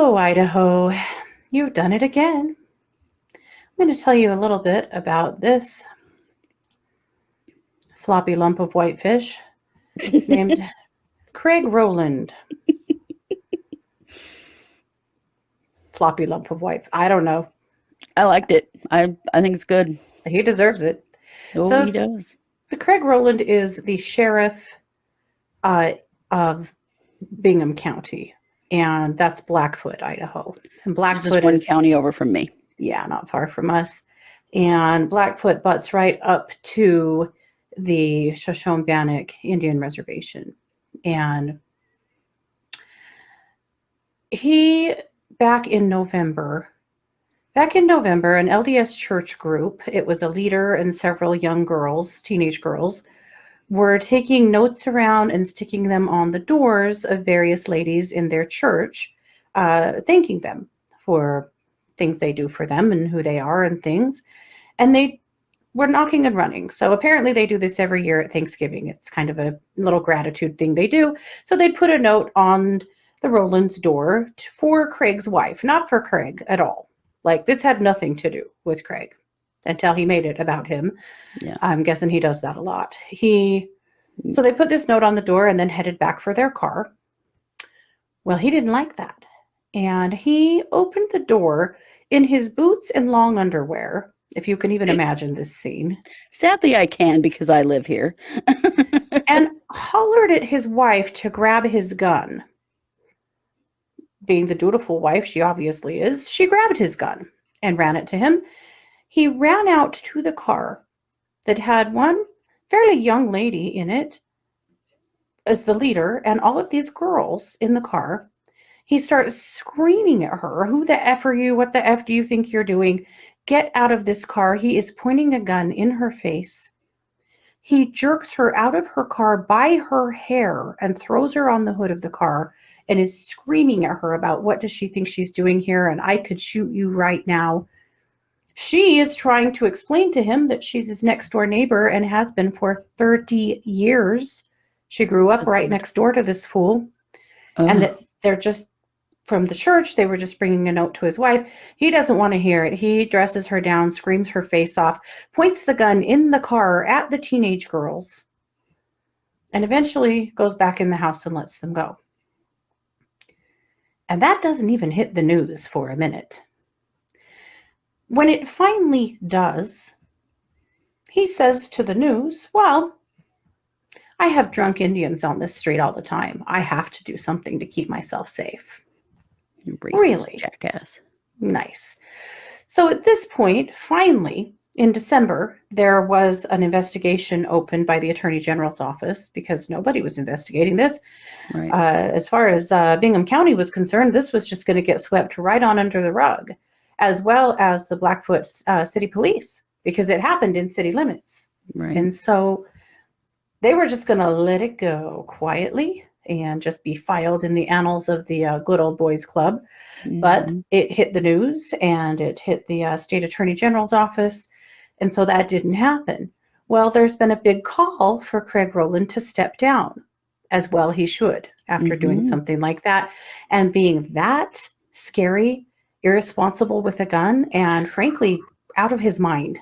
Oh, Idaho, you've done it again. I'm going to tell you a little bit about this floppy lump of whitefish named Craig Rowland. Floppy lump of white. I don't know. I liked it. I think it's good. He deserves it. Oh, So he does. the Craig Rowland is the sheriff of Bingham County, and that's Blackfoot, Idaho. And He's just Blackfoot one is, county over from me. yeah, not far from us. And Blackfoot butts right up to the Shoshone-Bannock Indian Reservation. And he, back in November, an LDS church group, it was a leader and several young girls, teenage girls, were taking notes around and sticking them on the doors of various ladies in their church, thanking them for things they do for them and who they are and things. And they were knocking and running. So apparently they do this every year at Thanksgiving. It's kind of a little gratitude thing they do. So they'd put a note on the Rowland's door for Craig's wife, not for Craig at all. Like, this had nothing to do with Craig until he made it about him. Yeah. I'm guessing he does that a lot. So they put this note on the door and then headed back for their car. Well, he didn't like that. And he opened the door in his boots and long underwear, if you can even imagine this scene. Sadly, I can because I live here. And hollered at his wife to grab his gun. Being the dutiful wife she obviously is, she grabbed his gun and ran it to him. He ran out to the car that had one fairly young lady in it as the leader and all of these girls in the car. He starts screaming at her, "Who the F are you? What the F do you think you're doing? Get out of this car." He is pointing a gun in her face. He jerks her out of her car by her hair and throws her on the hood of the car and is screaming at her about what does she think she's doing here, and I could shoot you right now. She is trying to explain to him that she's his next door neighbor and has been for 30 years. She grew up right next door to this fool. And that they're just from the church. They were just bringing a note to his wife. He doesn't want to hear it. He dresses her down, screams her face off, points the gun in the car at the teenage girls, and eventually goes back in the house and lets them go. And that doesn't even hit the news for a minute. When it finally does, he says to the news, "Well, I have drunk Indians on this street all the time. I have to do something to keep myself safe." Racist Really? jackass. Nice. So at this point, finally, in December, there was an investigation opened by the Attorney General's office because nobody was investigating this. Right. As far as Bingham County was concerned, this was just going to get swept right on under the rug, as well as the Blackfoot City Police, because it happened in city limits. Right. And so they were just going to let it go quietly and just be filed in the annals of the Good Old Boys Club. But it hit the news and it hit the state attorney general's office. And so that didn't happen. Well, there's been a big call for Craig Rowland to step down, as well he should, after doing something like that and being that scary, irresponsible with a gun, and frankly, out of his mind.